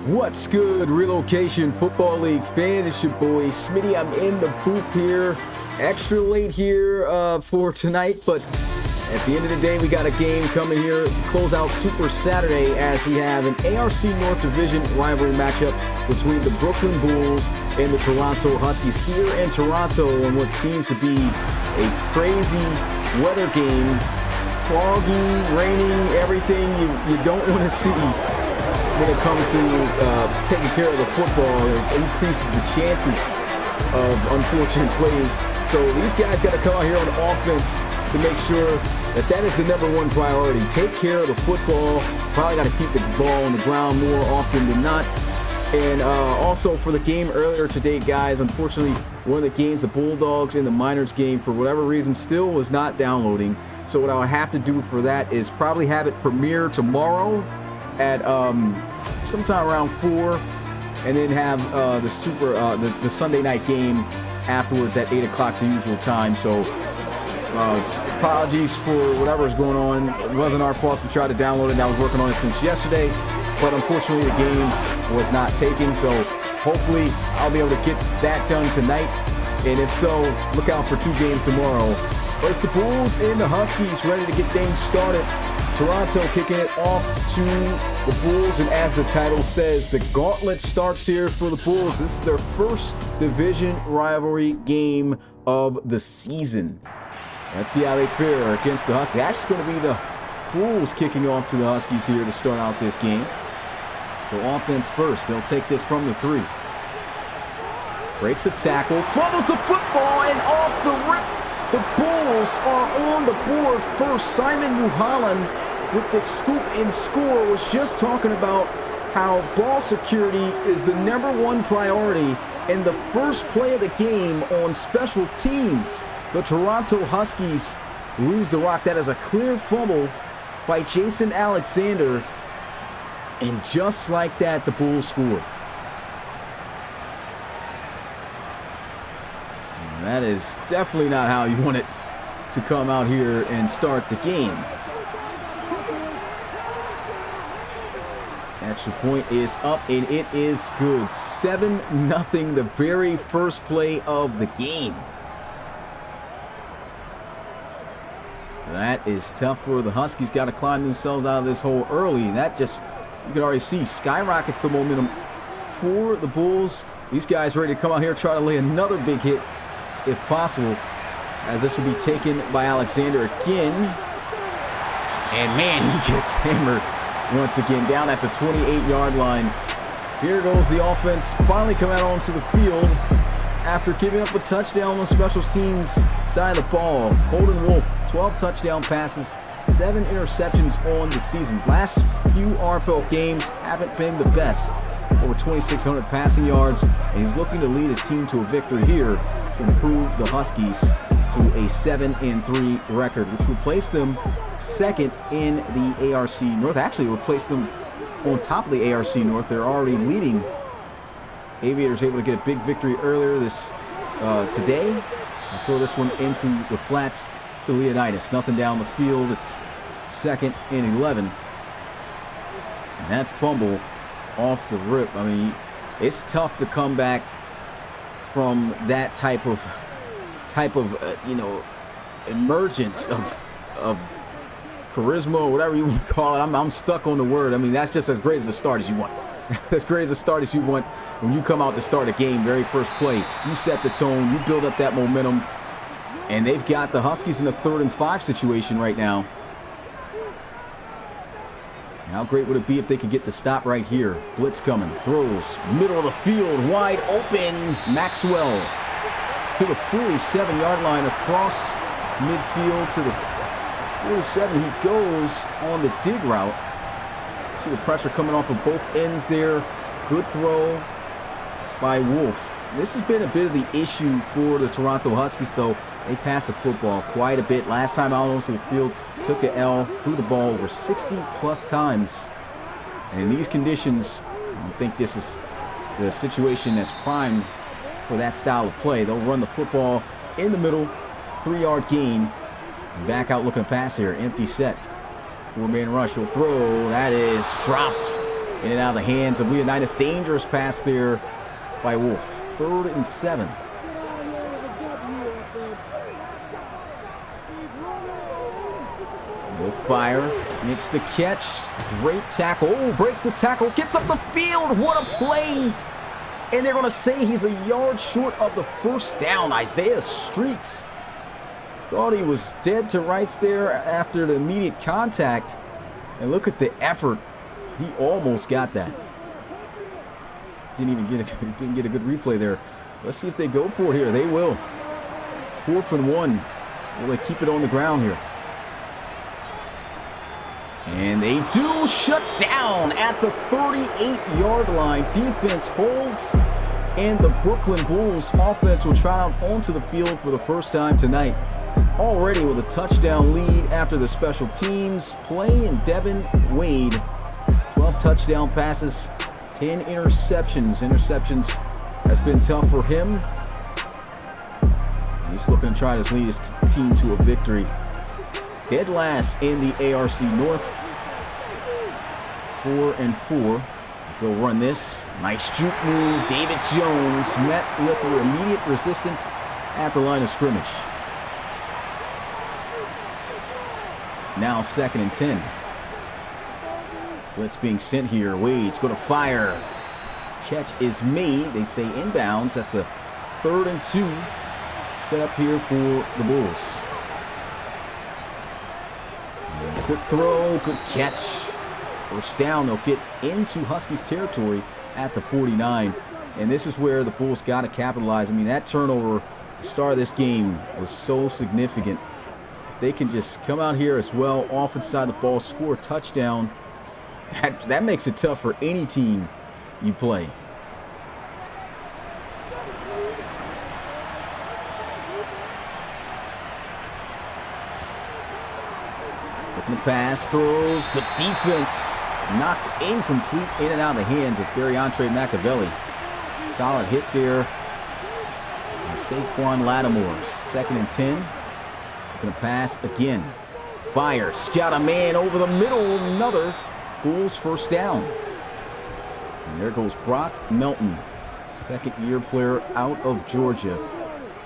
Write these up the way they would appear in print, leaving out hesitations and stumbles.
What's good, Relocation Football League fans? It's your boy Smitty. I'm in the booth here, extra late here for tonight, but at the end of the day, we got a game coming here to close out Super Saturday as we have an ARC North Division rivalry matchup between the Brooklyn Bulls and the Toronto Huskies here in Toronto on what seems to be a crazy weather game. Foggy, raining, everything you don't want to see when it comes to taking care of the football. It increases the chances of unfortunate plays. So these guys got to come out here on offense to make sure that that is the #1 priority. Take care of the football. Probably got to keep the ball on the ground more often than not. And also for the game earlier today, guys, unfortunately, one of the games, the Bulldogs in the Miners game, for whatever reason, still was not downloading. So what I'll have to do for that is probably have it premiere tomorrow at sometime around 4, and then have the Sunday night game afterwards at 8 o'clock, the usual time. So apologies for whatever's going on. It wasn't our fault. We tried to download it, and I was working on it since yesterday, but unfortunately the game was not taking. So hopefully I'll be able to get that done tonight And if so, look out for 2 games tomorrow. But it's the Bulls and the Huskies ready to get things started. Toronto kicking it off to the Bulls, and as the title says, the Gauntlet starts here for the Bulls. This is their first division rivalry game of the season. Let's see how they fare against the Huskies. Actually going to be the Bulls kicking off to the Huskies here to start out this game. So offense first. They'll take this from the 3. Breaks a tackle, fumbles the football, and off the rip, the Bulls are on the board first. Simon Muhalan with the scoop and score. Was just talking about how ball security is the #1 priority and the first play of the game on special teams. The Toronto Huskies lose the rock. That is a clear fumble by Jason Alexander. And just like that, the Bulls score. And that is definitely not how you want it to come out here and start the game. Extra point is up, and it is good. 7-0, the very first play of the game. That is tough for the Huskies. Got to climb themselves out of this hole early. That just, you can already see, skyrockets the momentum for the Bulls. These guys ready to come out here and try to lay another big hit if possible, as this will be taken by Alexander again. And man, he gets hammered once again down at the 28-yard line. Here goes the offense finally coming out onto the field after giving up a touchdown on the special teams side of the ball. Holden Wolf, 12 touchdown passes, 7 interceptions on the season. Last few RFL games haven't been the best. Over 2,600 passing yards, and he's looking to lead his team to a victory here to improve the Huskies to a 7-3 record, which will place them second in the ARC North. Actually, it will place them on top of the ARC North. They're already leading. Aviators able to get a big victory earlier today. I'll throw this one into the flats to Leonidas. Nothing down the field. It's 2nd and 11. And that fumble off the rip. I mean, it's tough to come back from that type of emergence of charisma or whatever you want to call it. I'm stuck on the word. I mean, that's just as great as a start as you want. As great as a start as you want when you come out to start a game, very first play. You set the tone, you build up that momentum, and they've got the Huskies in a 3rd and 5 situation right now. How great would it be if they could get the stop right here? Blitz coming, throws, middle of the field, wide open. Maxwell to the 47-yard line, across midfield to the 47. He goes on the dig route. See the pressure coming off of both ends there. Good throw by Wolf. This has been a bit of the issue for the Toronto Huskies, though. They passed the football quite a bit. Last time out onto the field, took an L, threw the ball over 60-plus times. And in these conditions, I don't think this is the situation that's primed for that style of play. They'll run the football in the middle, 3-yard gain. And back out looking to pass here. Empty set. 4-man rush. He'll throw. That is dropped in and out of the hands of Leonidas. Dangerous pass there by Wolf. 3rd and 7. Wolfmeyer makes the catch. Great tackle. Oh, breaks the tackle. Gets up the field. What a play. And they're going to say he's a yard short of the first down. Isaiah Streets thought he was dead to rights there after the immediate contact. And look at the effort. He almost got that. Didn't get a good replay there. Let's see if they go for it here. They will. 4th and 1. Will they keep it on the ground here? And they do. Shut down at the 38-yard line. Defense holds, and the Brooklyn Bulls offense will try out onto the field for the first time tonight. Already with a touchdown lead after the special teams play, and Devin Wade, 12 touchdown passes, 10 interceptions. Interceptions has been tough for him. He's looking to try to lead his team to a victory. Dead last in the ARC North. 4 and 4. As They'll run this. Nice juke move. David Jones met with immediate resistance at the line of scrimmage. Now 2nd and 10. Blitz being sent here. Wade's going to fire. Catch is made. They say inbounds. That's a 3rd and 2 set up here for the Bulls. And quick throw. Good catch. First down. They'll get into Huskies territory at the 49. And this is where the Bulls got to capitalize. I mean, that turnover at the start of this game was so significant. If they can just come out here as well, off inside the ball, score a touchdown, that makes it tough for any team you play. Looking to pass, throws, good defense. Knocked incomplete, in and out of the hands of Dariantre Machiavelli. Solid hit there. And Saquon Lattimore, 2nd and 10. Looking to pass again. Fire, scout a man over the middle, another Bulls first down. And there goes Brock Melton, 2nd-year player out of Georgia.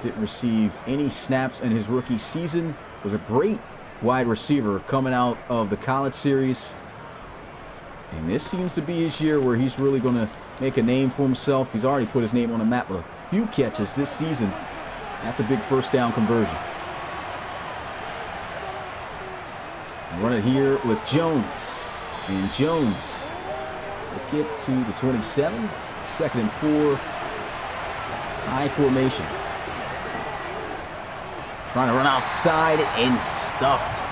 Didn't receive any snaps in his rookie season. Was a great wide receiver coming out of the college series. And this seems to be his year where he's really going to make a name for himself. He's already put his name on the map with a few catches this season. That's a big first down conversion. And run it here with Jones. And Jones will get to the 27. 2nd and 4. High formation. Trying to run outside and stuffed.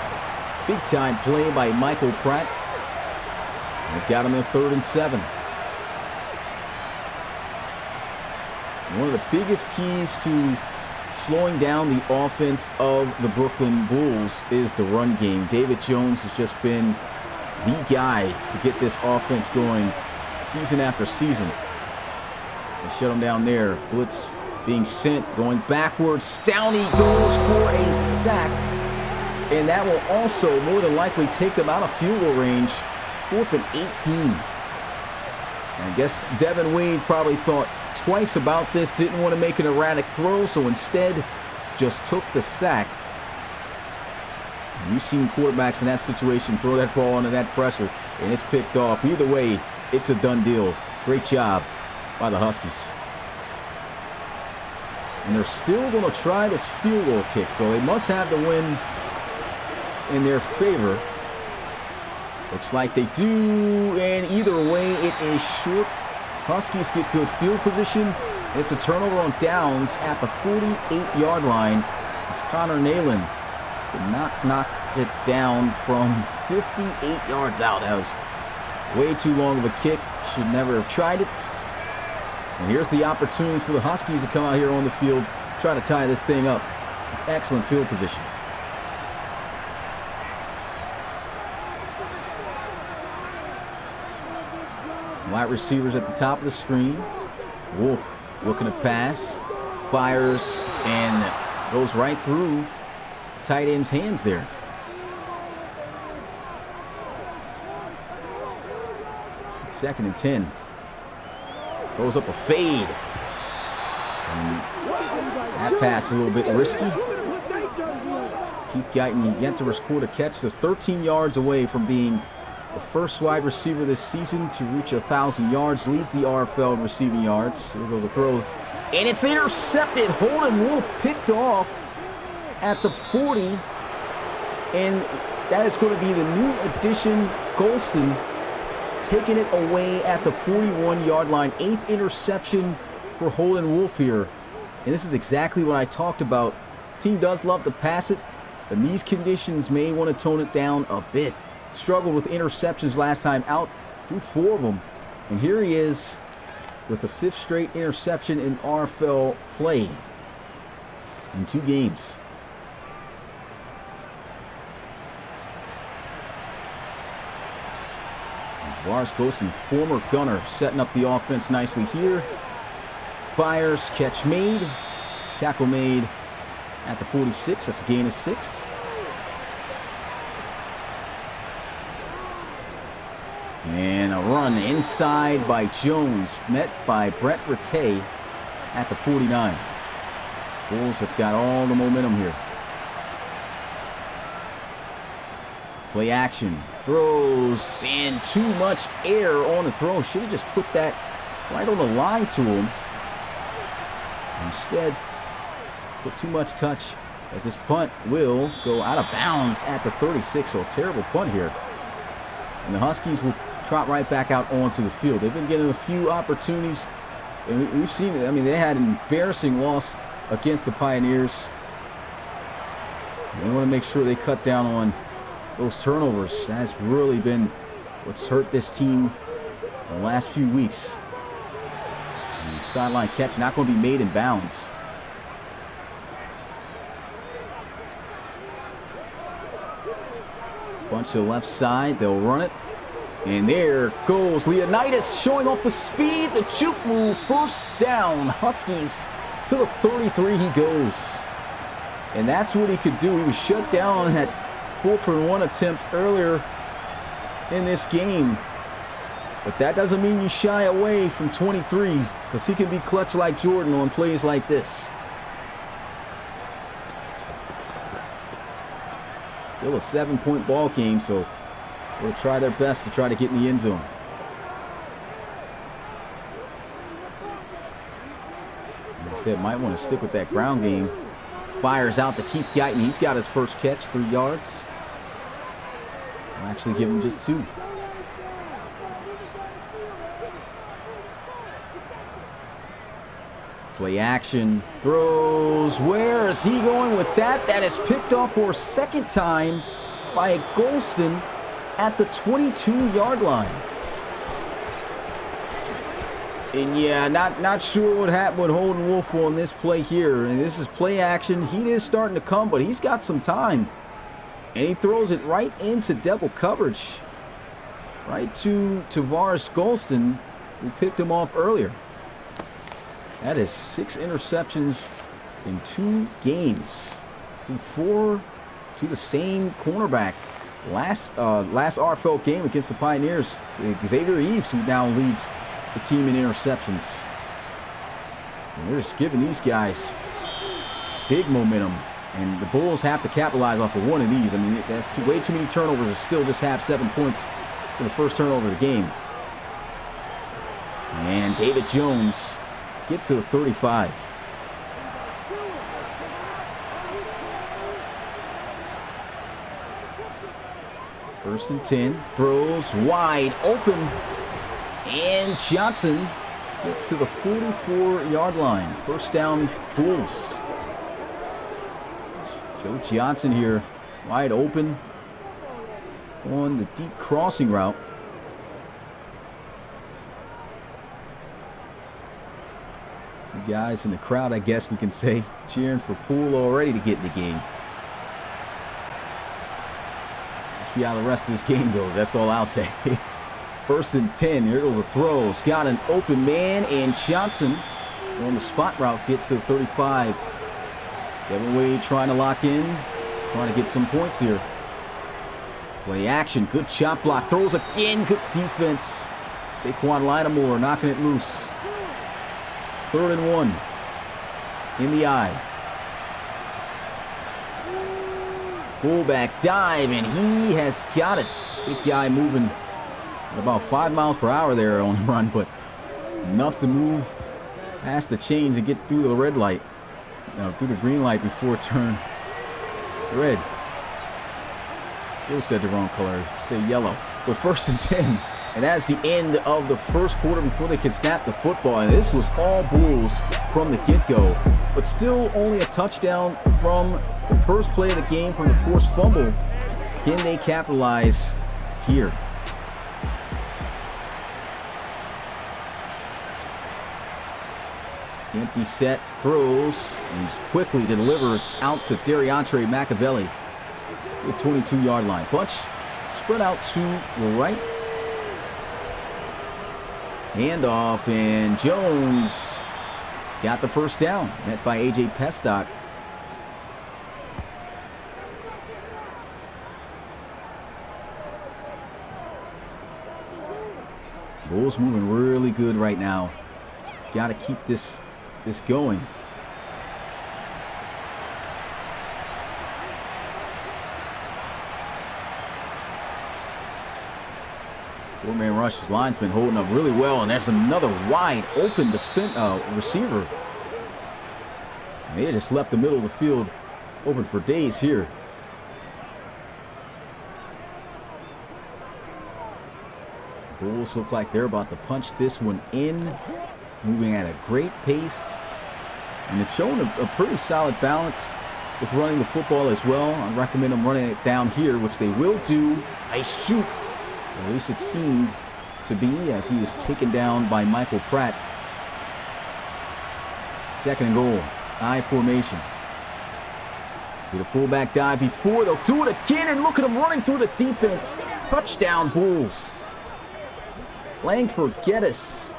Big time play by Michael Pratt. They've got him in 3rd and 7. One of the biggest keys to slowing down the offense of the Brooklyn Bulls is the run game. David Jones has just been the guy to get this offense going season after season. They shut him down there. Blitz being sent, going backwards. Stowney goes for a sack. And that will also more than likely take them out of field goal range. 4th and 18. And I guess Devin Wade probably thought twice about this. Didn't want to make an erratic throw, so instead just took the sack. You've seen quarterbacks in that situation throw that ball under that pressure, and it's picked off. Either way, it's a done deal. Great job by the Huskies. And they're still going to try this field goal kick, so they must have the win in their favor. Looks like they do, and either way, it is short. Huskies get good field position. It's a turnover on downs at the 48-yard line as Connor Nalen could not knock it down from 58 yards out. That was way too long of a kick. Should never have tried it. And here's the opportunity for the Huskies to come out here on the field, try to tie this thing up. Excellent field position. Wide receivers at the top of the screen. Wolf looking to pass. Fires and goes right through tight end's hands there. Second and 10. Throws up a fade. And that pass a little bit risky. Keith Guyton yet to record a catch. Just 13 yards away from being the first wide receiver this season to reach 1,000 yards. Leads the RFL in receiving yards. Here goes a throw. And it's intercepted. Holden Wolf picked off at the 40. And that is going to be the new addition, Golston, taking it away at the 41-yard line. 8th interception for Holden Wolf here. And this is exactly what I talked about. Team does love to pass it, and these conditions may want to tone it down a bit. Struggled with interceptions last time out, threw 4 of them. And here he is with the 5th straight interception in RFL play in 2 games. Lars Golston, former gunner, setting up the offense nicely here. Fires, catch made. Tackle made at the 46. That's a gain of 6. And a run inside by Jones, met by Brett Rattay at the 49. Bulls have got all the momentum here. Play action. Throws in too much air on the throw. Should have just put that right on the line to him. Instead, put too much touch as this punt will go out of bounds at the 36. So a terrible punt here. And the Huskies will trot right back out onto the field. They've been getting a few opportunities. And we've seen it. I mean, they had an embarrassing loss against the Pioneers. They want to make sure they cut down on those turnovers. That's really been what's hurt this team the last few weeks. And sideline catch not going to be made in bounds. Bunch to the left side. They'll run it. And there goes Leonidas showing off the speed. The juke move. First down. Huskies to the 33 he goes. And that's what he could do. He was shut down on that 4-for-1 attempt earlier in this game. But that doesn't mean you shy away from 23, because he can be clutch like Jordan on plays like this. Still a 7-point ball game, so they'll try their best to try to get in the end zone. Like I said, might want to stick with that ground game. Fires out to Keith Guyton. He's got his first catch, 3 yards. I'll actually give him just 2. Play action. Throws. Where is he going with that? That is picked off for a second time by Golston at the 22-yard line. And yeah, not sure what happened with Holden Wolf on this play here. And this is play action. He is starting to come, but he's got some time. And he throws it right into double coverage. Right to Tavares Golston, who picked him off earlier. That is 6 interceptions in 2 games. 4 to the same cornerback. Last RFL game against the Pioneers, Xavier Eves, who now leads the team in interceptions. And they're just giving these guys big momentum. And the Bulls have to capitalize off of one of these. I mean, that's way too many turnovers to still just have 7 points for the first turnover of the game. And David Jones gets to the 35. First and 10. Throws wide open. And Johnson gets to the 44-yard line. First down, Bulls. Joe Johnson here, wide open on the deep crossing route. The guys in the crowd, I guess we can say, cheering for Poole already to get in the game. We'll see how the rest of this game goes. That's all I'll say. First and 10. Here goes a throw. It's got an open man, and Johnson on the spot route gets to the 35. Devin Wade trying to lock in, trying to get some points here. Play action. Good chop block. Throws again. Good defense. Saquon Lattimore knocking it loose. 3rd and 1. In the eye. Fullback dive, and he has got it. Big guy moving at about 5 miles per hour there on the run, but enough to move past the chains and get through the red light. Through the green light before turn red. Still said the wrong color. Say yellow. But first and 10. And that's the end of the first quarter before they could snap the football. And this was all Bulls from the get-go. But still only a touchdown from the first play of the game from the forced fumble. Can they capitalize here? Empty set, throws, and quickly delivers out to Dariantre Machiavelli. The 22-yard line. Bunch spread out to the right. Handoff, and Jones has got the first down. Met by A.J. Pestock. Bulls moving really good right now. Got to keep this going. Four-man rush. His line's been holding up really well, and there's another wide open receiver. And they just left the middle of the field open for days here. Bulls look like they're about to punch this one in, moving at a great pace, and they've shown a pretty solid balance with running the football as well. I recommend them running it down here, which they will do. Nice shoot. At least it seemed to be, as he is taken down by Michael Pratt. Second and goal. I formation. Get a fullback dive before. They'll do it again, and look at him running through the defense. Touchdown, Bulls. Langford Geddes,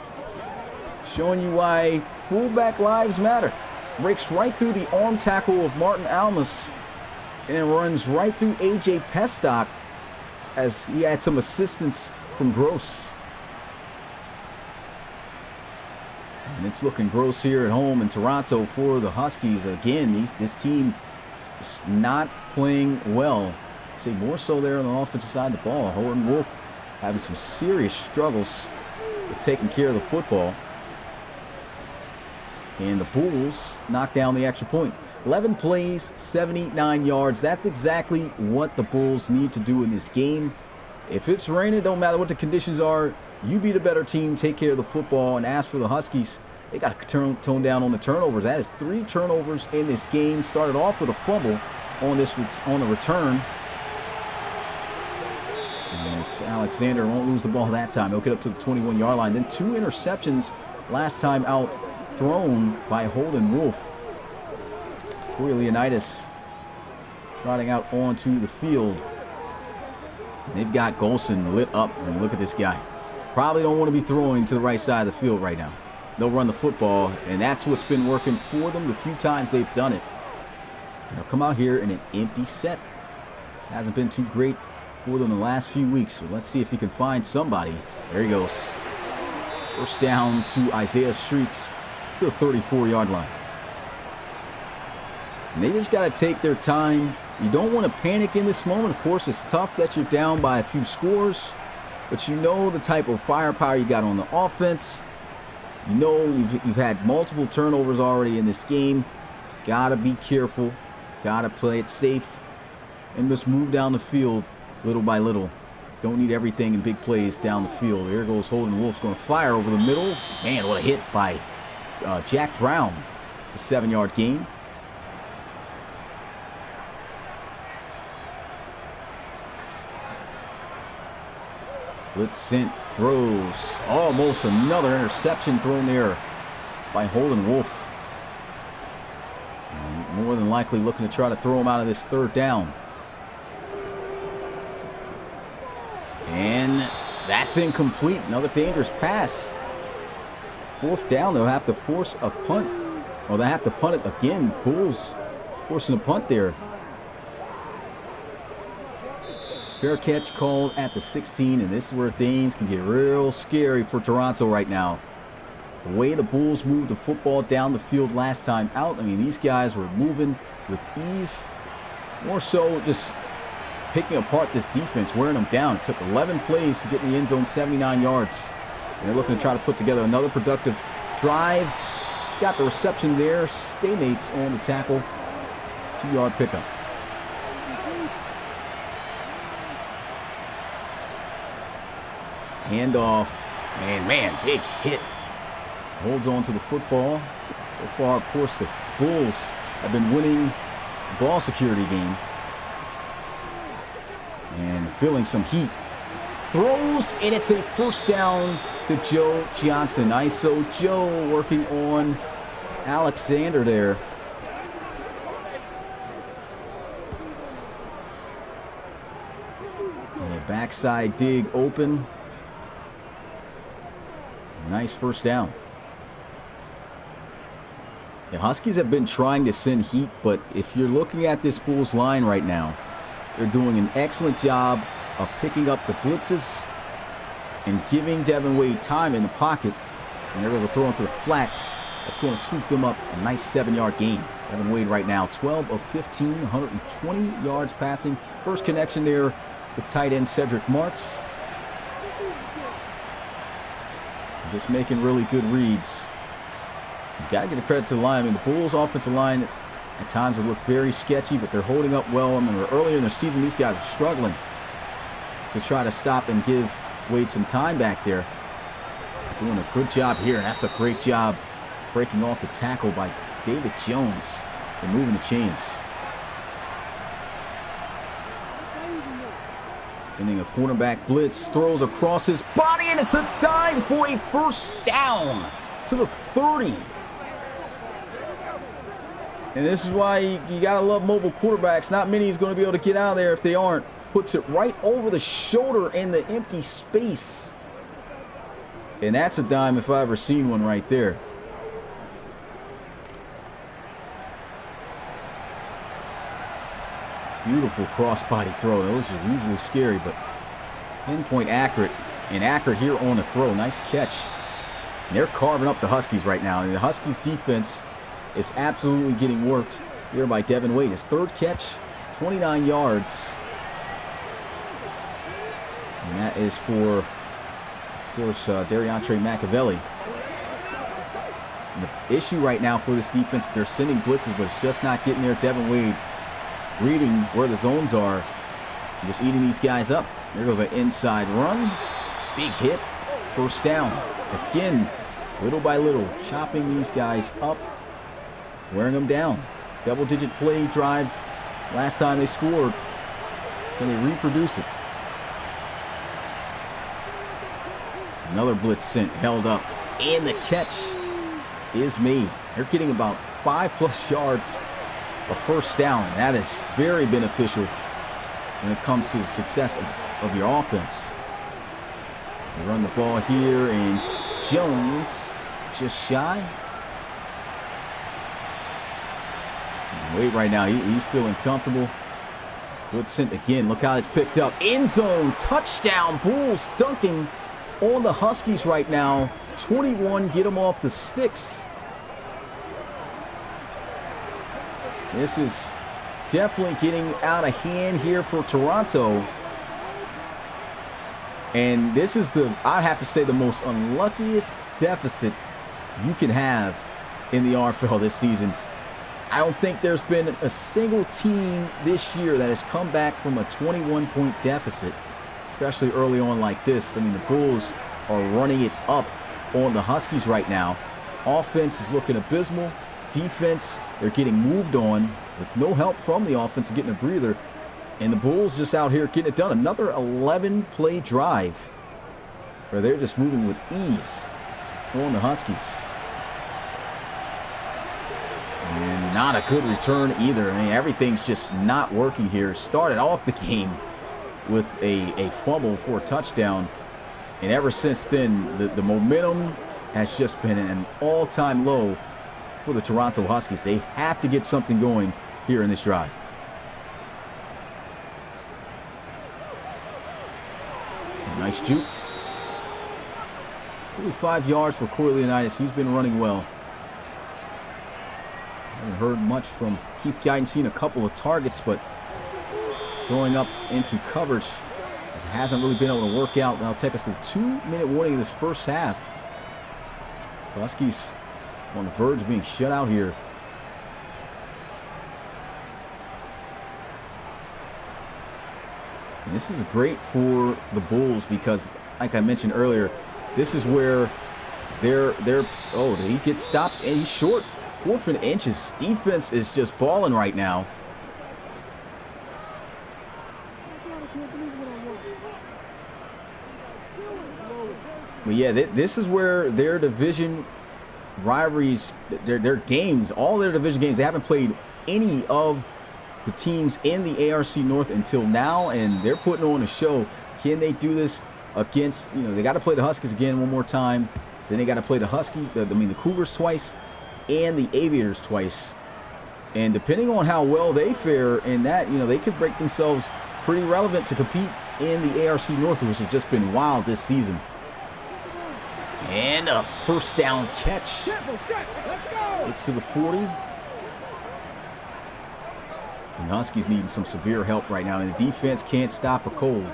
showing you why fullback lives matter. Breaks right through the arm tackle of Martin Almus and runs right through A.J. Pestock as he had some assistance from Gross. And it's looking gross here at home in Toronto for the Huskies. Again, this team is not playing well. I'd say more so there on the offensive side of the ball. Horton Wolf having some serious struggles with taking care of the football. And the Bulls knock down the extra point. 11 plays, 79 yards. That's exactly what the Bulls need to do in this game. If it's raining, don't matter what the conditions are. You be the better team, take care of the football. And as for the Huskies, they got to tone down on the turnovers. That is 3 turnovers in this game. Started off with a fumble on the return. And Alexander won't lose the ball that time. He'll get up to the 21-yard line. Then 2 interceptions last time out thrown by Holden Wolf. Corey Leonidas trotting out onto the field. And they've got Golson lit up. I mean, look at this guy. Probably don't want to be throwing to the right side of the field right now. They'll run the football, and that's what's been working for them the few times they've done it. And they'll come out here in an empty set. This hasn't been too great for them the last few weeks. So let's see if he can find somebody. There he goes. First down to Isaiah Streets to the 34-yard line. And they just got to take their time. You don't want to panic in this moment. Of course, it's tough that you're down by a few scores, but you know the type of firepower you got on the offense. You know you've had multiple turnovers already in this game. Got to be careful. Got to play it safe and just move down the field little by little. Don't need everything in big plays down the field. There goes Holden Wolf's going to fire over the middle. Man, what a hit by Jack Brown. It's a 7-yard gain. Blitz sent, throws. Almost another interception thrown there by Holden Wolf. And more than likely looking to try to throw him out of this third down. And that's incomplete. Another dangerous pass. Fourth down, they'll have to force a punt. Or they'll have to punt it again. Bulls forcing a punt there. Fair catch called at the 16, and this is where things can get real scary for Toronto right now. The way the Bulls moved the football down the field last time out, I mean, these guys were moving with ease. More so just picking apart this defense, wearing them down. It took 11 plays to get in the end zone, 79 yards. And they're looking to try to put together another productive drive. He's got the reception there. Staymates on the tackle. 2-yard pickup. Handoff, and man, big hit. Holds on to the football. So far, of course, the Bulls have been winning the ball security game. And feeling some heat. Throws, and it's a first down to Joe Johnson. ISO Joe working on Alexander there. And a backside dig open. Nice first down. The Huskies have been trying to send heat, but if you're looking at this Bulls line right now, they're doing an excellent job of picking up the blitzes and giving Devin Wade time in the pocket. And there goes a throw into the flats. That's going to scoop them up a nice 7-yard gain. Devin Wade right now 12 of 15, 120 yards passing. First connection there with tight end Cedric Marks. Just making really good reads. You got to give the credit to the line. I mean, the Bulls' offensive line at times it looked very sketchy, but they're holding up well. I mean, earlier in the season, these guys were struggling to try to stop and give Wade some time back there. Doing a good job here, and that's a great job breaking off the tackle by David Jones and moving the chains. Sending a cornerback blitz, throws across his body, and it's a dime for a first down to the 30. And this is why you got to love mobile quarterbacks. Not many is going to be able to get out of there if they aren't. Puts it right over the shoulder in the empty space. And that's a dime if I ever seen one right there. Beautiful cross-body throw. Those are usually scary, but pinpoint accurate. And accurate here on the throw. Nice catch. And they're carving up the Huskies right now. And the Huskies defense is absolutely getting worked here by Devin Wade. His third catch, 29 yards. And that is for, of course, Dariantre Machiavelli. And the issue right now for this defense is they're sending blitzes, but it's just not getting there. Devin Wade reading where the zones are and just eating these guys up. There goes an inside run. Big hit. First down. Again, little by little, chopping these guys up, wearing them down. Double-digit play drive last time they scored. Can they reproduce it? Another blitz sent, held up, and the catch is made. They're getting about 5+ yards of first down, and that is very beneficial when it comes to the success of your offense. They run the ball here, and Jones just shy. And Wade right now, he's feeling comfortable. Blitz sent again. Look how it's picked up. End zone touchdown. Bulls dunking on the Huskies right now. 21, get them off the sticks. This is definitely getting out of hand here for Toronto. And this is I'd have to say, the most unluckiest deficit you can have in the RFL this season. I don't think there's been a single team this year that has come back from a 21-point deficit, especially early on like this. I mean, the Bulls are running it up on the Huskies right now. Offense is looking abysmal. Defense, they're getting moved on with no help from the offense and getting a breather. And the Bulls just out here getting it done. Another 11-play drive where they're just moving with ease on the Huskies. And not a good return either. I mean, everything's just not working here. Started off the game with a fumble for a touchdown. And ever since then, the momentum has just been at an all-time low for the Toronto Huskies. They have to get something going here in this drive. Nice juke. 45 yards for Corey Leonidas. He's been running well. Haven't heard much from Keith Guyton. Seen a couple of targets, but going up into coverage it hasn't really been able to work out. That'll take us to the 2-minute warning of this first half. Huskies on the verge of being shut out here. And this is great for the Bulls because, like I mentioned earlier, this is where they're oh, he gets stopped and he's short 4 inches. Defense is just balling right now. But yeah, this is where their division rivalries, their games, all their division games, they haven't played any of the teams in the ARC North until now, and they're putting on a show. Can they do this against, they got to play the Huskies again one more time. Then they got to play the Huskies, the Cougars twice and the Aviators twice. And depending on how well they fare in that, they could break themselves pretty relevant to compete in the ARC North, which has just been wild this season. And a first down catch. It's to the 40. And Huskies needing some severe help right now. And the defense can't stop a cold.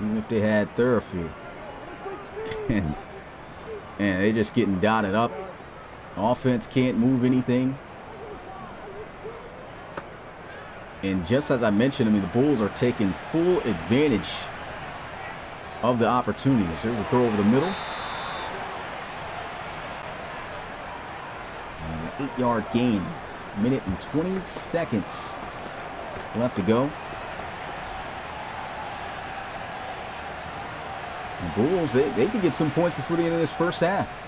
Even if they had Therafield. And they're just getting dotted up. Offense can't move anything. And just as I mentioned, I mean, the Bulls are taking full advantage of the opportunities. There's a throw over the middle. And an 8-yard gain. Minute and 20 seconds left to go. The Bulls, they could get some points before the end of this first half.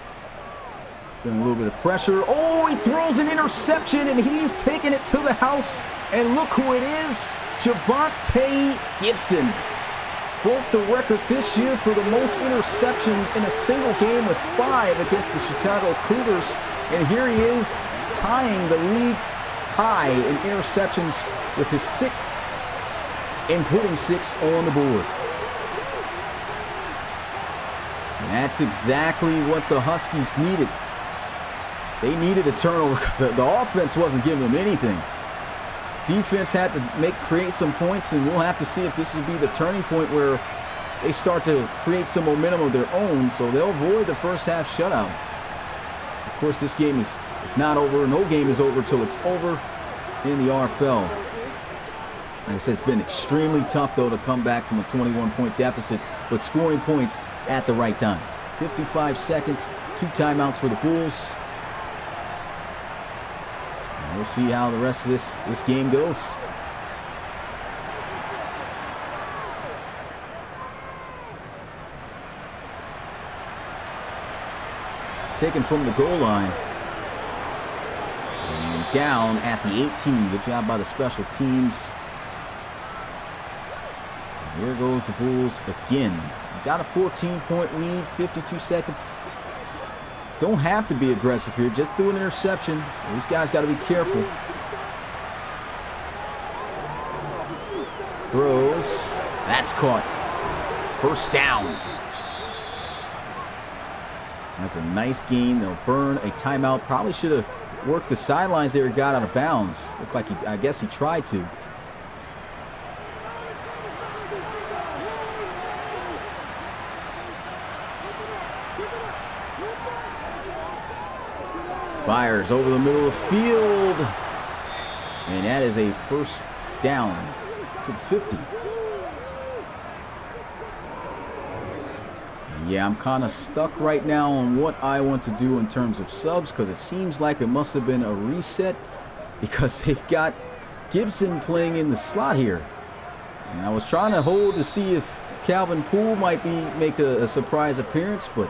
Getting a little bit of pressure. Oh, he throws an interception, and he's taking it to the house. And look who it is, Javonte Gibson. Broke the record this year for the most interceptions in a single game with 5 against the Chicago Cougars. And here he is, tying the league high in interceptions with his 6th and putting 6 on the board. And that's exactly what the Huskies needed. They needed a turnover because the offense wasn't giving them anything. Defense had to create some points, and we'll have to see if this will be the turning point where they start to create some momentum of their own, so they'll avoid the first half shutout. Of course, this game is not over. No game is over till it's over in the RFL. Like I said, it's been extremely tough, though, to come back from a 21-point deficit, but scoring points at the right time. 55 seconds, 2 timeouts for the Bulls. We'll see how the rest of this game goes. Taken from the goal line. And down at the 18. Good job by the special teams. And here goes the Bulls again. Got a 14-point lead, 52 seconds. Don't have to be aggressive here. Just do an interception. So these guys got to be careful. Throws. That's caught. First down. That's a nice gain. They'll burn a timeout. Probably should have worked the sidelines there. Got out of bounds. Looked like I guess he tried to. Fires over the middle of the field. And that is a first down to the 50. And yeah, I'm kind of stuck right now on what I want to do in terms of subs, because it seems like it must have been a reset, because they've got Gibson playing in the slot here. And I was trying to hold to see if Calvin Poole might make a surprise appearance, but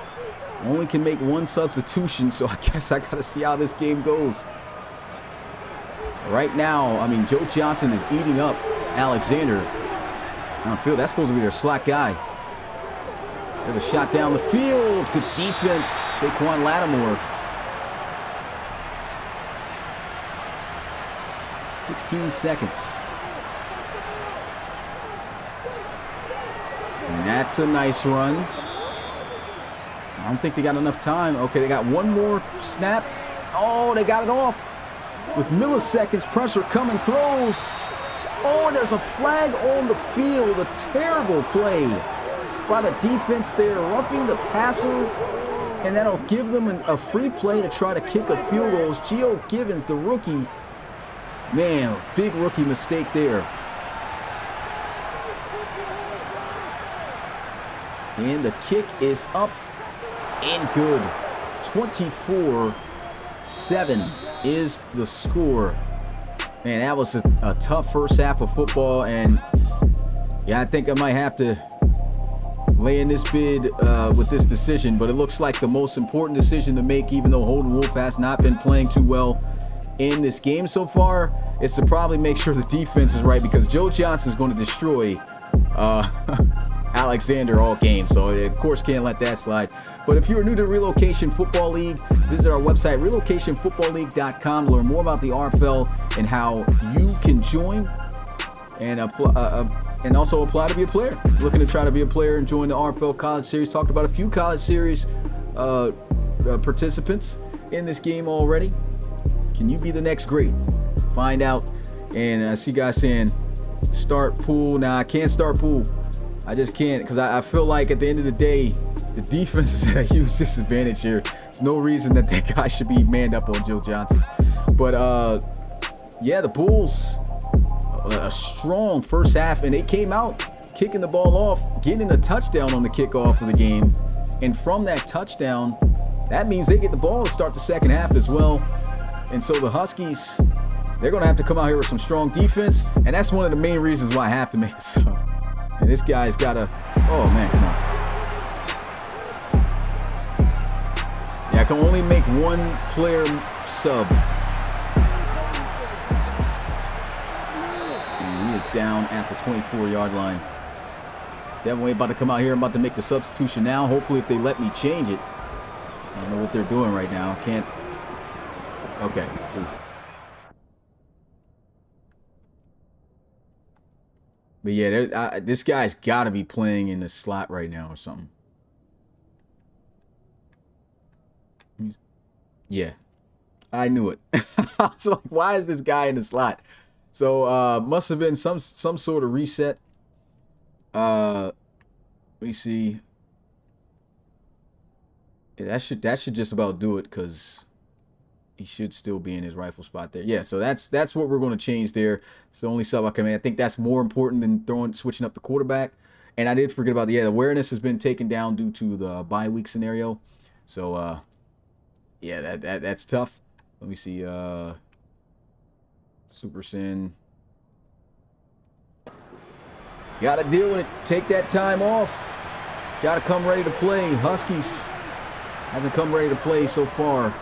only can make one substitution, so I guess I got to see how this game goes. Right now, I mean, Joe Johnson is eating up Alexander. I don't feel that's supposed to be their slack guy. There's a shot down the field. Good defense, Saquon Lattimore. 16 seconds. And that's a nice run. I don't think they got enough time. Okay, they got one more snap. Oh, they got it off. With milliseconds, pressure coming, throws. Oh, there's a flag on the field. A terrible play by the defense there, roughing the passer. And that'll give them a free play to try to kick a field goal. It's Gio Givens, the rookie. Man, a big rookie mistake there. And the kick is up. And good. 24-7 is the score. Man, that was a tough first half of football. And yeah, I think I might have to lay in this bid with this decision. But it looks like the most important decision to make, even though Holden Wolf has not been playing too well in this game so far, is to probably make sure the defense is right, because Joe Johnson is going to destroy Alexander all game, so of course can't let that slide. But if you are new to Relocation Football League, visit our website relocationfootballleague.com to learn more about the RFL and how you can join. and also apply to be a player. Looking to try to be a player and join the RFL College Series. Talked about a few College Series participants in this game already. Can you be the next great? Find out. And I see guys saying start pool. Nah, I can't start pool. I just can't, because I feel like at the end of the day, the defense is at a huge disadvantage here. There's no reason that guy should be manned up on Joe Johnson. But yeah, the Bulls, a strong first half, and they came out kicking the ball off, getting a touchdown on the kickoff of the game. And from that touchdown, that means they get the ball to start the second half as well. And so the Huskies, they're going to have to come out here with some strong defense, and that's one of the main reasons why I have to make this up. And this guy's got to, oh man, come on. Yeah, I can only make one player sub. And he is down at the 24-yard line. Definitely about to come out here. I'm about to make the substitution now. Hopefully if they let me change it. I don't know what they're doing right now. Can't. Okay. But yeah, this guy's got to be playing in the slot right now or something. Yeah, I knew it. I was like, why is this guy in the slot? So must have been some sort of reset. Let me see. Yeah, that should just about do it, because he should still be in his rifle spot there. Yeah, so that's what we're going to change there. It's the only sub I can make. I think that's more important than switching up the quarterback. And I did forget about the awareness has been taken down due to the bye week scenario. So yeah, that's tough. Let me see. Super Sin. Got to deal with it. Take that time off. Got to come ready to play. Huskies hasn't come ready to play so far.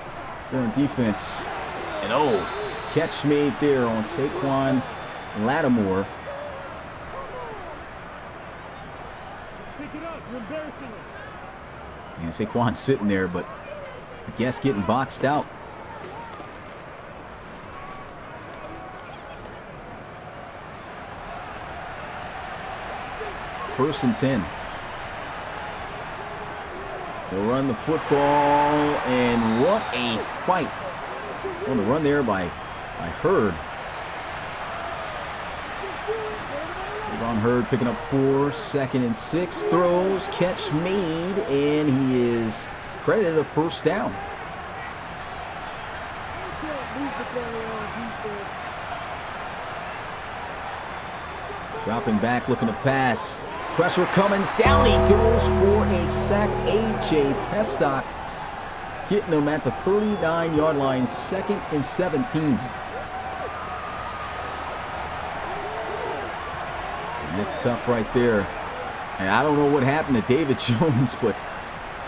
They're on defense. And catch made there on Saquon Lattimore. Pick it up. You're embarrassing it. And Saquon's sitting there, but I guess getting boxed out. First and 10. They'll run the football, and what a fight. On the run there by Hurd. Ron Hurd picking up 4, 2nd and 6. Throws, catch made, and he is credited a first down. Dropping back, looking to pass. Pressure coming down. He goes for a sack. A.J. Pestock getting him at the 39-yard line. 2nd and 17. That's tough right there. And I don't know what happened to David Jones, but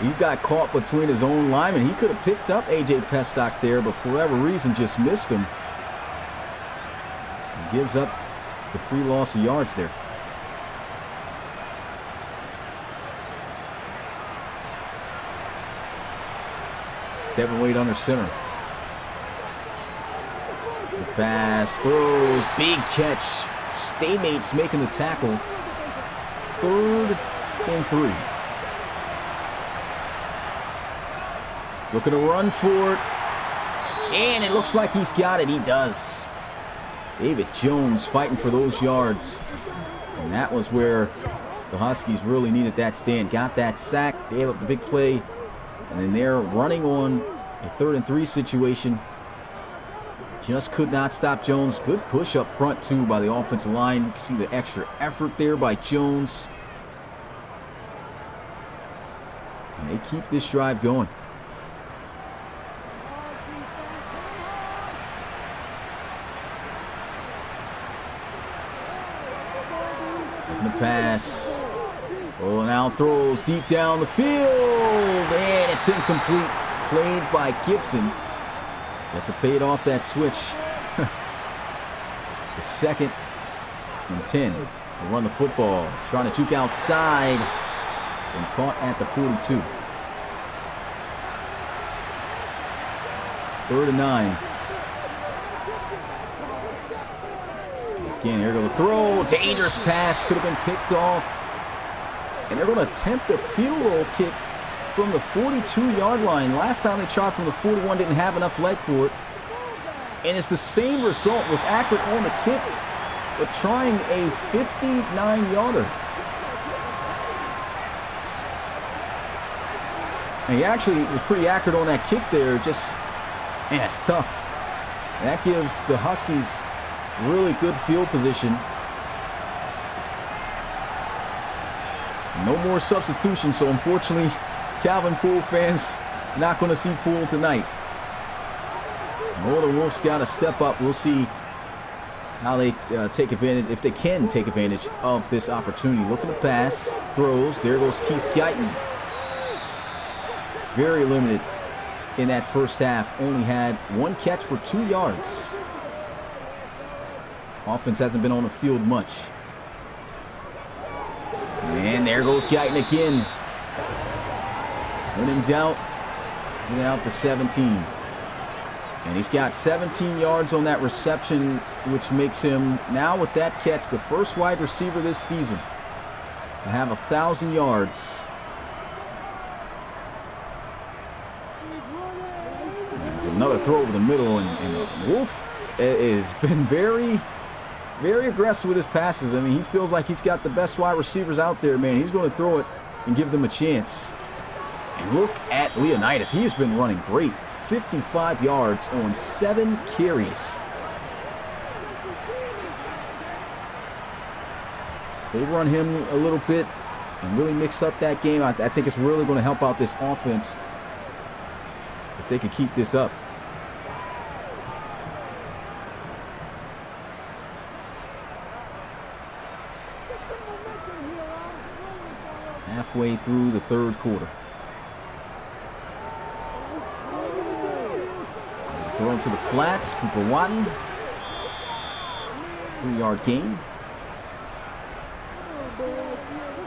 he got caught between his own linemen. He could have picked up A.J. Pestock there, but for whatever reason just missed him. He gives up the free loss of yards there. Devin Wade under center. The pass, throws, big catch. Staymates making the tackle. 3rd and 3. Looking to run for it. And it looks like he's got it. He does. David Jones fighting for those yards. And that was where the Huskies really needed that stand. Got that sack, gave up the big play. And then they're running on a 3rd and 3 situation. Just could not stop Jones. Good push up front, too, by the offensive line. You can see the extra effort there by Jones. And they keep this drive going. Looking to pass. Rolling out, throws deep down the field, and it's incomplete. Played by Gibson. Guess it paid off that switch. The 2nd and 10. They run the football, trying to juke outside, and caught at the 42. 3rd and 9. Again, here goes the throw. Dangerous pass. Could have been picked off. And they're going to attempt the field goal kick from the 42-yard line. Last time they tried from the 41, didn't have enough leg for it. And it's the same result. Was accurate on the kick, but trying a 59-yarder. And he actually was pretty accurate on that kick there. Just, man, it's tough. That gives the Huskies really good field position. No more substitution, so unfortunately, Calvin Poole fans not going to see Poole tonight. Oh, the Wolves got to step up. We'll see how they take advantage, if they can take advantage of this opportunity. Looking to pass, throws. There goes Keith Guyton. Very limited in that first half. Only had 1 catch for 2 yards. Offense hasn't been on the field much. And there goes Guyton again. When in doubt, getting out to 17. And he's got 17 yards on that reception, which makes him, now with that catch, the first wide receiver this season to have 1,000 yards. There's another throw over the middle, and Wolf has been very, very aggressive with his passes. I mean, he feels like he's got the best wide receivers out there, man. He's going to throw it and give them a chance. And look at Leonidas. He has been running great. 55 yards on 7 carries. They run him a little bit and really mix up that game. I think it's really going to help out this offense if they can keep this up. Halfway through the third quarter. Throw into the flats. Cooper Watton. 3-yard gain.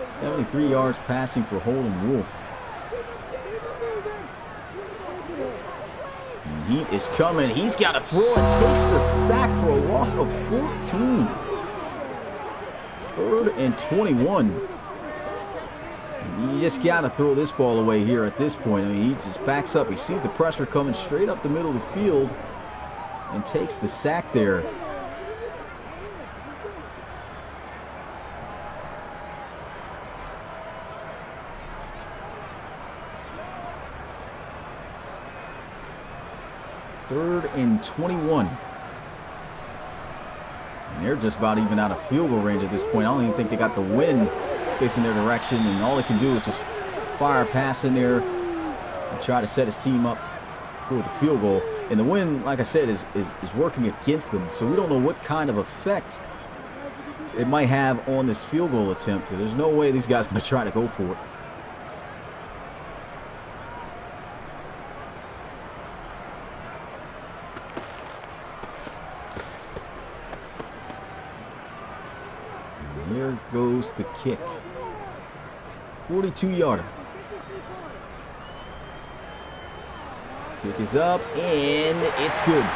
73 yards passing for Holden Wolf. And he is coming. He's got to throw and takes the sack for a loss of 14. It's 3rd and 21. You just got to throw this ball away here at this point. I mean, he just backs up. He sees the pressure coming straight up the middle of the field and takes the sack there. Third and 21. And they're just about even out of field goal range at this point. I don't even think they got the wind facing their direction, and all they can do is just fire a pass in there and try to set his team up for the field goal. And the wind, like I said, is working against them, so we don't know what kind of effect it might have on this field goal attempt. There's no way these guys are going to try to go for it. And here goes the kick. 42-yarder. Kick is up, and it's good.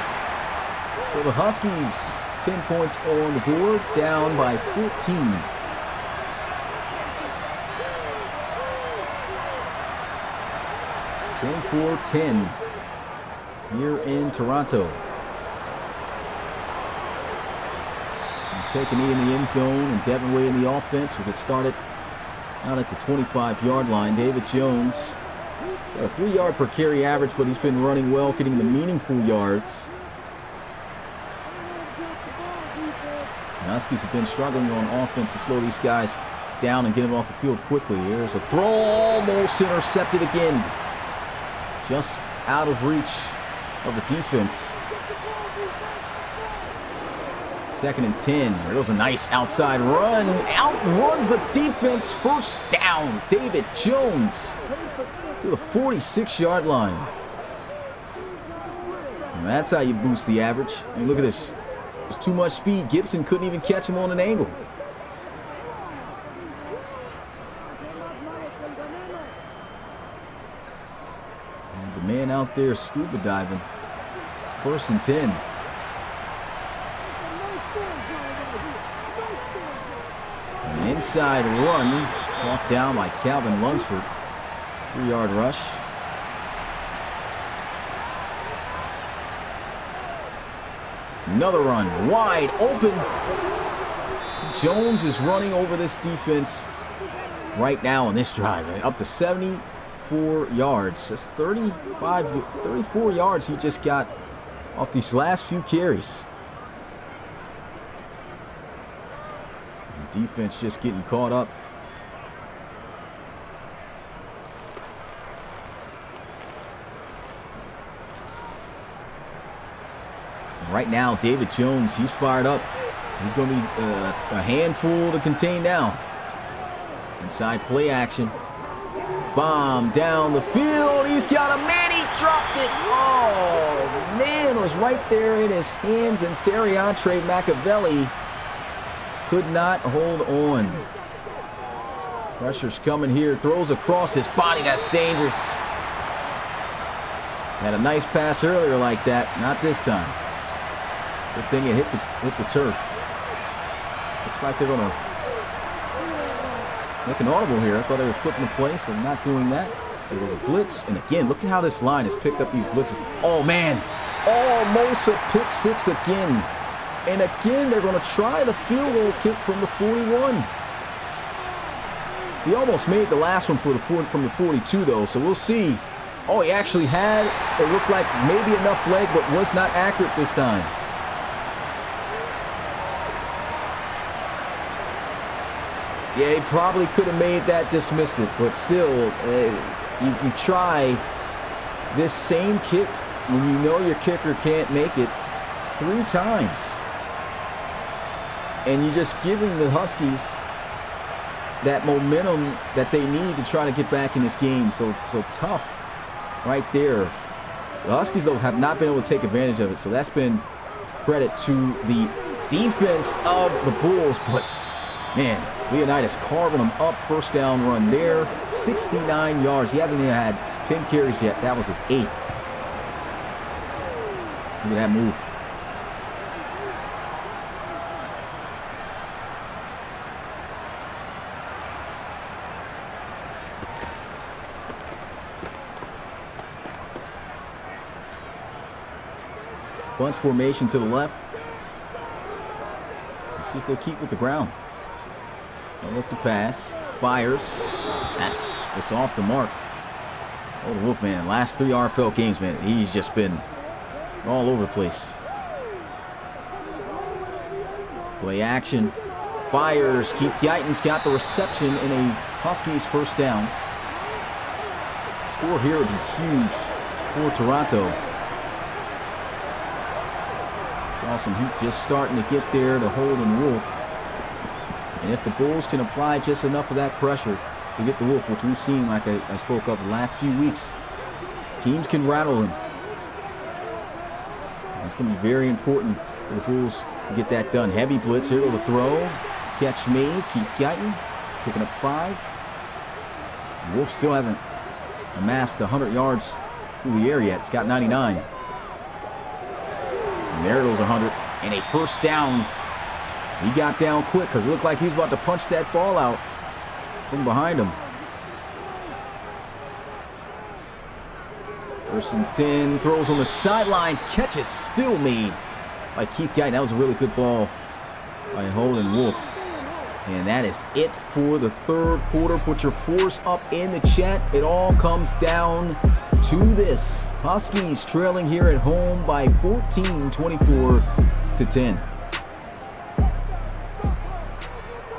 So the Huskies, 10 points on the board, down by 14. 24-10 here in Toronto. And taking knee in the end zone, and Devin Way in the offense. We get started out at the 25-yard line. David Jones, got a 3-yard per carry average, but he's been running well, getting the meaningful yards. The Huskies have been struggling on offense to slow these guys down and get them off the field quickly. Here's a throw, almost intercepted again. Just out of reach of the defense. 2nd and 10. There goes a nice outside run. Outruns the defense. First down. David Jones to the 46-yard line. And that's how you boost the average. I mean, look at this. There's too much speed. Gibson couldn't even catch him on an angle. And the man out there scuba diving. 1st and 10. Inside run. Walked down by Calvin Lunsford. 3-yard rush. Another run. Wide open. Jones is running over this defense right now on this drive. Up to 74 yards. That's 34 yards he just got off these last few carries. The defense just getting caught up. And right now, David Jones, he's fired up. He's going to be a handful to contain now. Inside play action. Bomb down the field. He's got a man. He dropped it. Oh, man, it was right there in his hands. And Terriantre Machiavelli could not hold on. Pressure's coming here. Throws across his body. That's dangerous. Had a nice pass earlier like that. Not this time. Good thing it hit the turf. Looks like they're going to make an audible here. I thought they were flipping the play, so not doing that. There was a blitz. And again, look at how this line has picked up these blitzes. Oh, man. Almost a pick six again. And again, they're going to try the field goal kick from the 41. He almost made the last one from the 42, though, so we'll see. Oh, he actually had, it looked like maybe enough leg, but was not accurate this time. Yeah, he probably could have made that, just missed it. But still, you try this same kick when you know your kicker can't make it 3 times. And you're just giving the Huskies that momentum that they need to try to get back in this game. So tough right there. The Huskies, though, have not been able to take advantage of it. So that's been credit to the defense of the Bulls. But, man, Leonidas carving them up. First down run there. 69 yards. He hasn't even had 10 carries yet. That was his 8th. Look at that move. Bunch formation to the left. Let's see if they keep with the ground. They'll look to pass. Fires. That's just off the mark. Oh, the Wolfman. Last 3 RFL games, man. He's just been all over the place. Play action. Fires. Keith Guyton's got the reception in a Huskies first down. Score here would be huge for Toronto. Saw some heat just starting to get there to Holden Wolf. And if the Bulls can apply just enough of that pressure to get the Wolf, which we've seen, like I spoke of the last few weeks, teams can rattle him. That's going to be very important for the Bulls to get that done. Heavy blitz. Here goes a throw. Catch made. Keith Guyton picking up 5. Wolf still hasn't amassed 100 yards through the air yet. It's got 99. And there goes 100. And a first down. He got down quick because it looked like he was about to punch that ball out from behind him. First and 10. Throws on the sidelines. Catch is still made by Keith Guyton. That was a really good ball by Holden Wolf. And that is it for the third quarter. Put your force up in the chat. It all comes down to this. Huskies trailing here at home by 14, 24-10.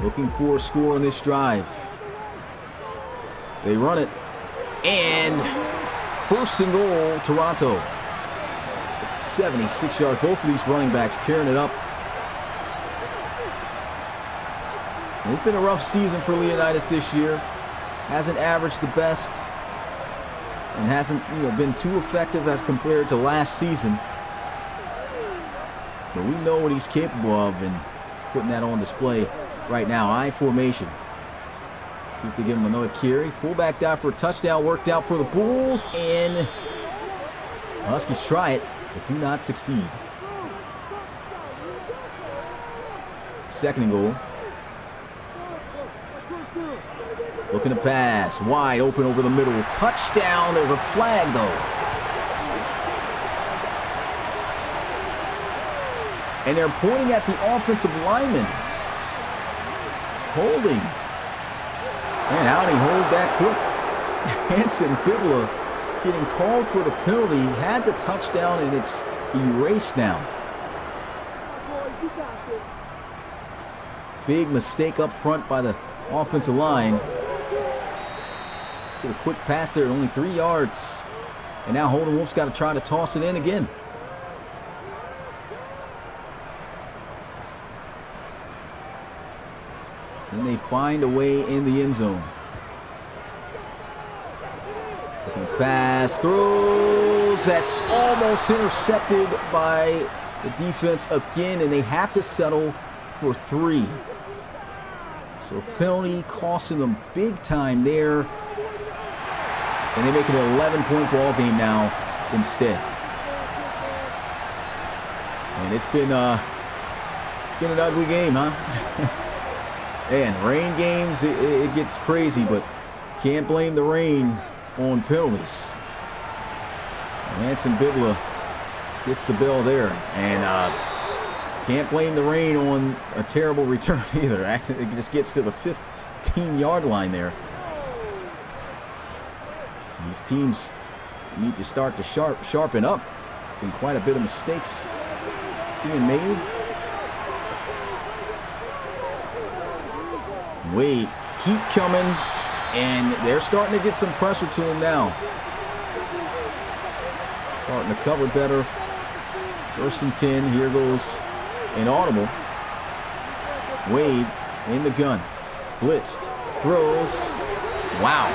Looking for a score on this drive. They run it. And first and goal, Toronto. It's got 76 yards. Both of these running backs tearing it up. It's been a rough season for Leonidas this year. Hasn't averaged the best and hasn't been too effective as compared to last season. But we know what he's capable of, and he's putting that on display right now. I formation. See if they give him another carry. Fullback dive for a touchdown. Worked out for the Bulls, and the Huskies try it, but do not succeed. Second and goal. Looking to pass. Wide open over the middle. Touchdown. There's a flag, though. And they're pointing at the offensive lineman. Holding. Man, how did he hold that quick? Hanson Bibla getting called for the penalty. Had the touchdown, and it's erased now. Big mistake up front by the offensive line. Get a quick pass there, only 3 yards. And now Holden Wolf's got to try to toss it in again. Can they find a way in the end zone? Pass, throws. That's almost intercepted by the defense again, and they have to settle for 3. So penalty costing them big time there. And they make it an 11-point ball game now instead. And it's been an ugly game, huh? And rain games, it gets crazy, but can't blame the rain on penalties. So Hanson Bibla gets the bill there, and can't blame the rain on a terrible return either. Actually, it just gets to the 15-yard line there. These teams need to start to sharpen up. Been quite a bit of mistakes being made. Wade, heat coming, and they're starting to get some pressure to him now. Starting to cover better. 1st and 10. Here goes an audible. Wade in the gun. Blitzed. Throws. Wow.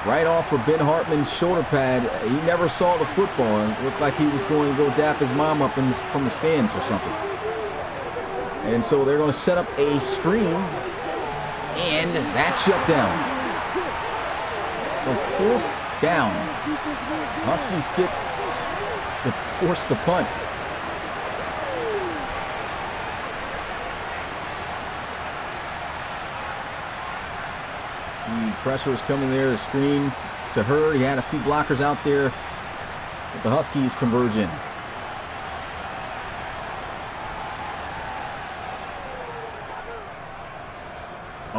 Right off of Ben Hartman's shoulder pad. He never saw the football. It looked like he was going to go dap his mom up from the stands or something. And so they're going to set up a screen, and that's shut down. So 4th down. Huskies force the punt. See, pressure is coming there. The screen to her. He had a few blockers out there, but the Huskies converge in.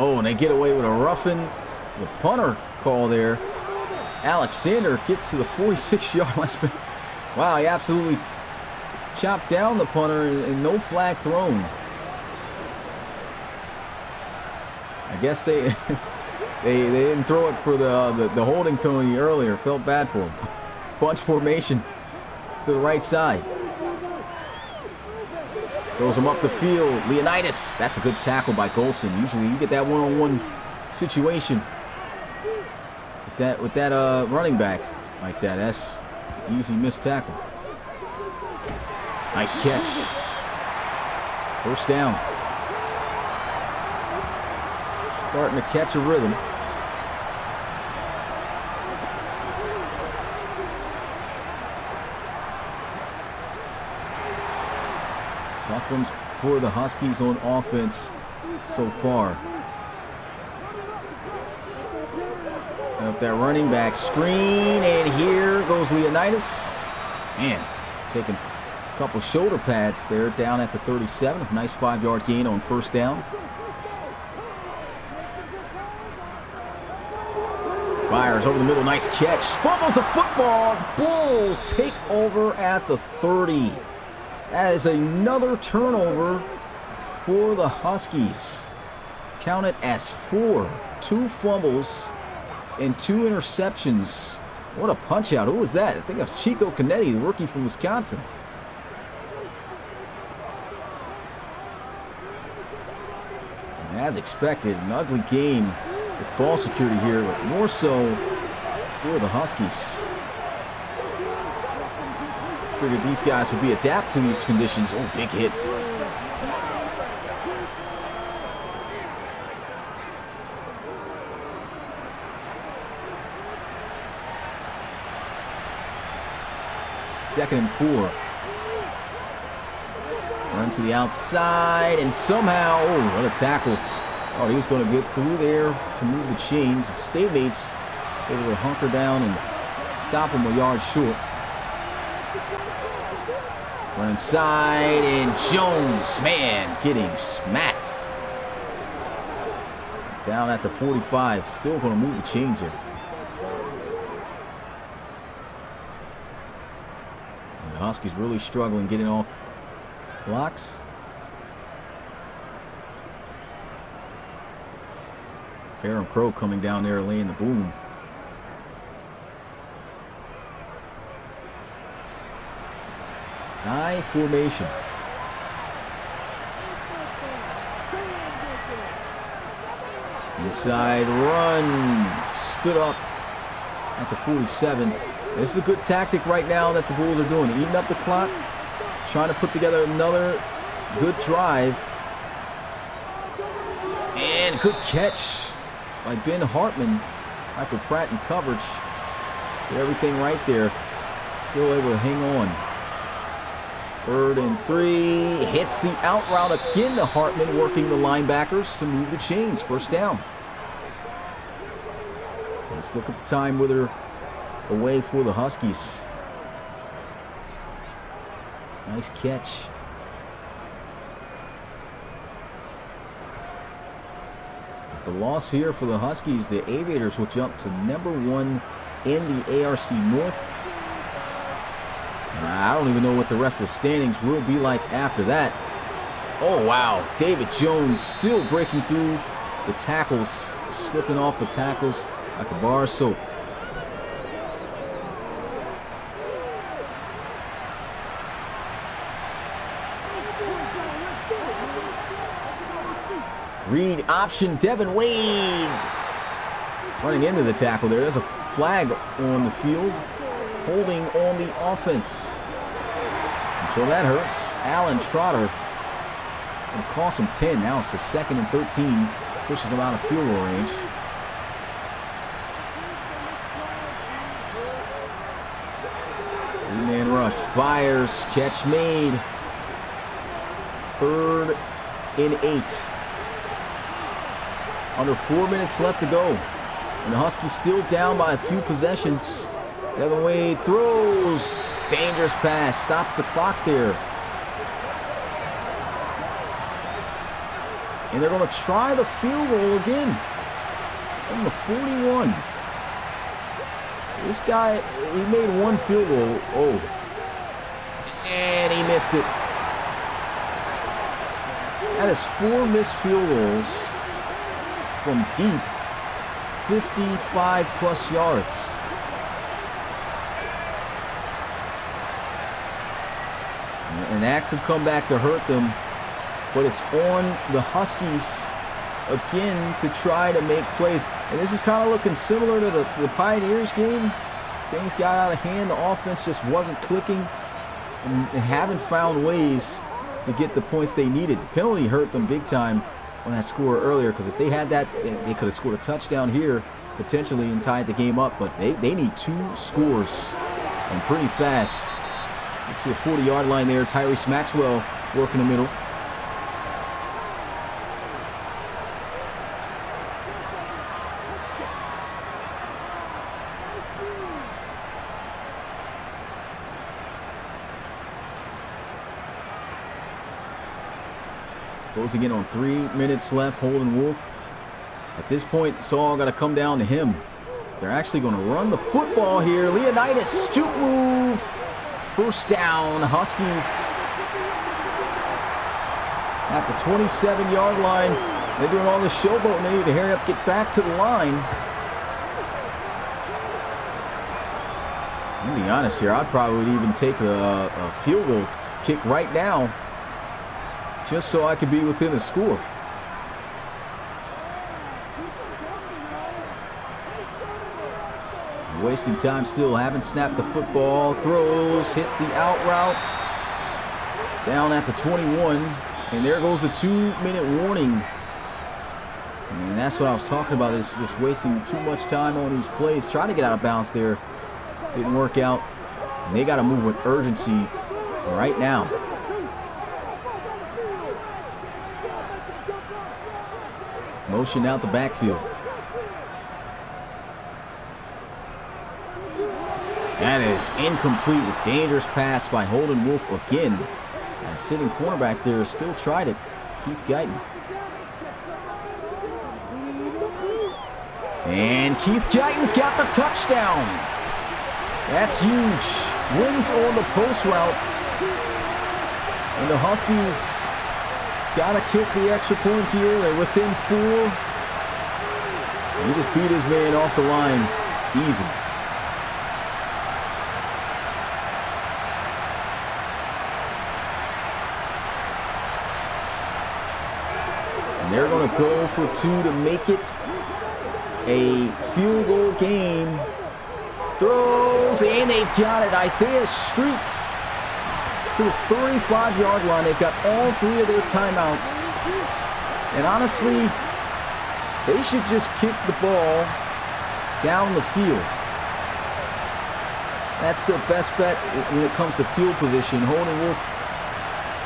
Oh, and they get away with a roughing. The punter call there. Alexander gets to the 46-yard line. Wow, he absolutely chopped down the punter, and no flag thrown. I guess they didn't throw it for the holding penalty earlier. Felt bad for him. Bunch formation to the right side. Throws him up the field. Leonidas. That's a good tackle by Golson. Usually you get that one-on-one situation with that running back like that. That's easy missed tackle. Nice catch. 1st down. Starting to catch a rhythm. Tough ones for the Huskies on offense so far. Set up that running back screen, and here goes Leonidas. Man, taking a couple shoulder pads there down at the 37. A nice 5-yard gain on 1st down. Fires over the middle, nice catch. Fumbles the football. The Bulls take over at the 30. That is another turnover for the Huskies. Count it as 4. 2 fumbles and 2 interceptions. What a punch out. Who was that? I think that was Chico Canetti, the rookie from Wisconsin. And as expected, an ugly game with ball security here, but more so for the Huskies. Figured these guys would be adapt to these conditions. Oh, big hit. Second and 4. Run to the outside, and somehow, oh, what a tackle Thought he was going to get through there to move the chains. His staymates able to hunker down and stop him a yard short. Run inside, and Jones, man, getting smacked. Down at the 45, still going to move the chains here. And the Huskies really struggling getting off blocks. Aaron Crow coming down there laying the boom. I formation. Inside run. Stood up at the 47. This is a good tactic right now that the Bulls are doing. Eating up the clock. Trying to put together another good drive. And good catch by Ben Hartman. Michael Pratt in coverage. Did everything right there. Still able to hang on. 3rd and 3. Hits the out route again to Hartman, working the linebackers to move the chains. First down. Let's look at the time wither away for the Huskies. Nice catch. The loss here for the Huskies, the Aviators will jump to #1 in the ARC North. And I don't even know what the rest of the standings will be like after that. Oh, wow. David Jones still breaking through the tackles, slipping off the tackles like a bar of soap. Read option, Devin Wade running into the tackle there. There's a flag on the field, holding on the offense. And so that hurts. Alan Trotter will cost him 10. Now it's a 2nd and 13. Pushes him out of field goal range. Three-man rush. Fires. Catch made. 3rd and 8. Under 4 minutes left to go. And the Huskies still down by a few possessions. Devin Wade throws. Dangerous pass. Stops the clock there. And they're going to try the field goal again. From the 41. This guy, he made one field goal. Oh. And he missed it. That is 4 missed field goals. From deep, 55 plus yards. And that could come back to hurt them. But it's on the Huskies again to try to make plays. And this is kind of looking similar to the Pioneers game. Things got out of hand. The offense just wasn't clicking. And haven't found ways to get the points they needed. The penalty hurt them big time on that score earlier, because if they had that, they could have scored a touchdown here potentially and tied the game up. But they need 2 scores and pretty fast. You see a 40-yard line there. Tyrese Maxwell working the middle. Closing in on 3 minutes left, Holden Wolf. At this point, it's all got to come down to him. They're actually going to run the football here. Leonidas, shoot move. First down, Huskies. At the 27-yard line. They're doing all the showboat, and they need to hurry up, get back to the line. I'm going to be honest here, I'd probably even take a field goal kick right now, just so I could be within a score. Wasting time still, haven't snapped the football. Throws, hits the out route. Down at the 21. And there goes the 2-minute warning. And that's what I was talking about, is just wasting too much time on these plays. Trying to get out of bounds there. Didn't work out. And they got to move with urgency right now. Motion out the backfield. That is incomplete. A dangerous pass by Holden Wolf again. And sitting cornerback there still tried it. Keith Guyton. And Keith Guyton's got the touchdown. That's huge. Wins on the post route. And the Huskies got to kick the extra point here. They're within 4. He just beat his man off the line. Easy. And they're going to go for 2 to make it a field goal game. Throws, and they've got it. Isaiah Streets to the 35-yard line. They've got all 3 of their timeouts. And honestly, they should just kick the ball down the field. That's their best bet when it comes to field position. Holden Wolf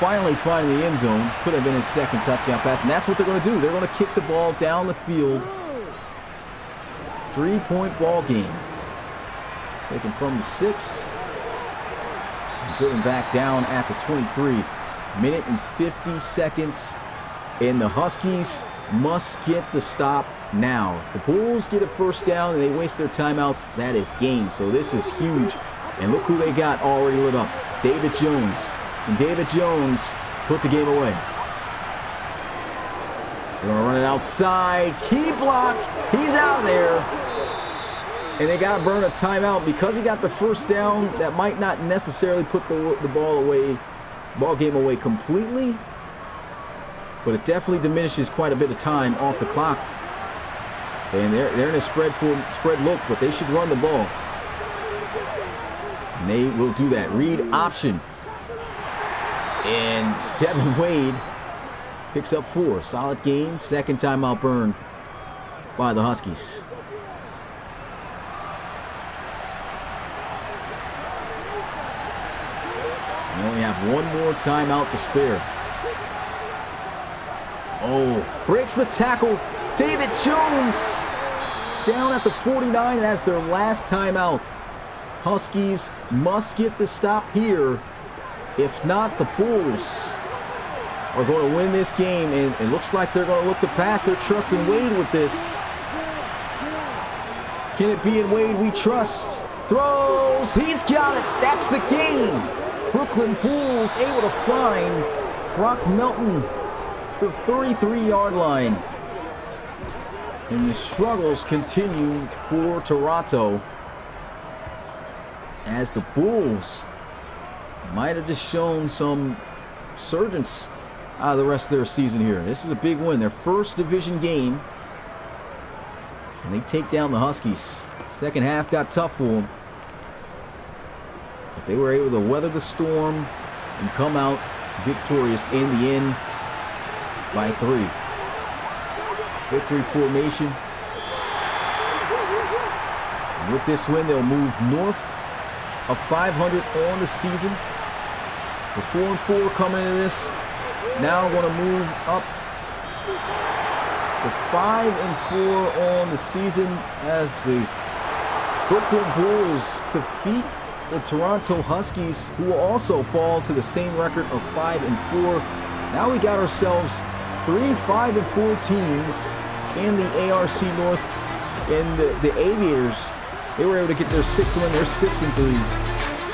finally finding the end zone. Could have been his second touchdown pass, and that's what they're going to do. They're going to kick the ball down the field. 3-point ball game. Taken from the 6. And driven back down at the 23. Minute and 50 seconds. And the Huskies must get the stop now. If the Bulls get a first down and they waste their timeouts, that is game. So this is huge. And look who they got already lit up. David Jones. And David Jones put the game away. They're going to run it outside. Key block. He's out there. And they got to burn a timeout because he got the first down. That might not necessarily put the ball game away completely. But it definitely diminishes quite a bit of time off the clock. And they're in a spread look, but they should run the ball. And they will do that. Read option. And Devin Wade picks up 4. Solid gain. Second timeout burn by the Huskies. They only have one more timeout to spare. Oh, breaks the tackle. David Jones down at the 49. That's their last timeout. Huskies must get the stop here. If not, the Bulls are going to win this game. And it looks like they're going to look to pass. They're trusting Wade with this. Can it be in Wade we trust? Throws. He's got it. That's the game. Brooklyn Bulls able to find Brock Melton to the 33-yard line. And the struggles continue for Toronto as the Bulls might have just shown some surgence out of the rest of their season here. This is a big win, their first division game. And they take down the Huskies. Second half got tough for them. But they were able to weather the storm and come out victorious in the end by 3. Victory formation. And with this win, they'll move north of 500 on the season. We're 4-4 coming into this. Now we're going to move up to 5-4 on the season as the Brooklyn Bulls defeat the Toronto Huskies, who will also fall to the same record of 5-4. Now we got ourselves 3 5-4 teams in the ARC North. And the Aviators, they were able to get their 6th win. They're 6-3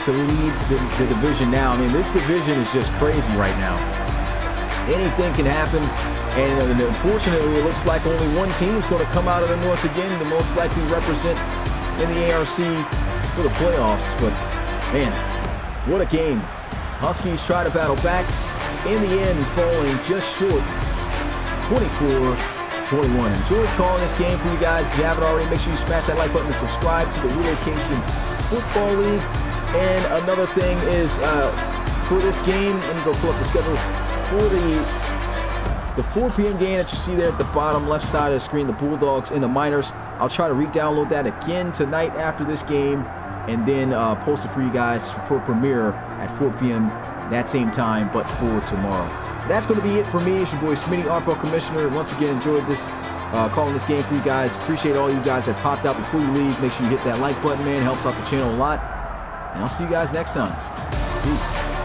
to lead the division now. I mean, this division is just crazy right now. Anything can happen. And unfortunately, it looks like only one team is going to come out of the North again to most likely represent in the ARC for the playoffs. But, man, what a game. Huskies try to battle back. In the end, falling just short, 24-21. Enjoyed calling this game for you guys. If you haven't already, make sure you smash that like button and subscribe to the Relocation Football League. And another thing is, for this game, let me go pull up the schedule. For the 4 p.m. game that you see there at the bottom left side of the screen, the Bulldogs and the Miners, I'll try to re-download that again tonight after this game, and then post it for you guys for premiere at 4 p.m. that same time, but for tomorrow. That's going to be it for me. It's your boy Smitty, RFL Commissioner. Once again, enjoyed this calling this game for you guys. Appreciate all you guys that popped out before you leave. Make sure you hit that like button, man. It helps out the channel a lot. And I'll see you guys next time. Peace.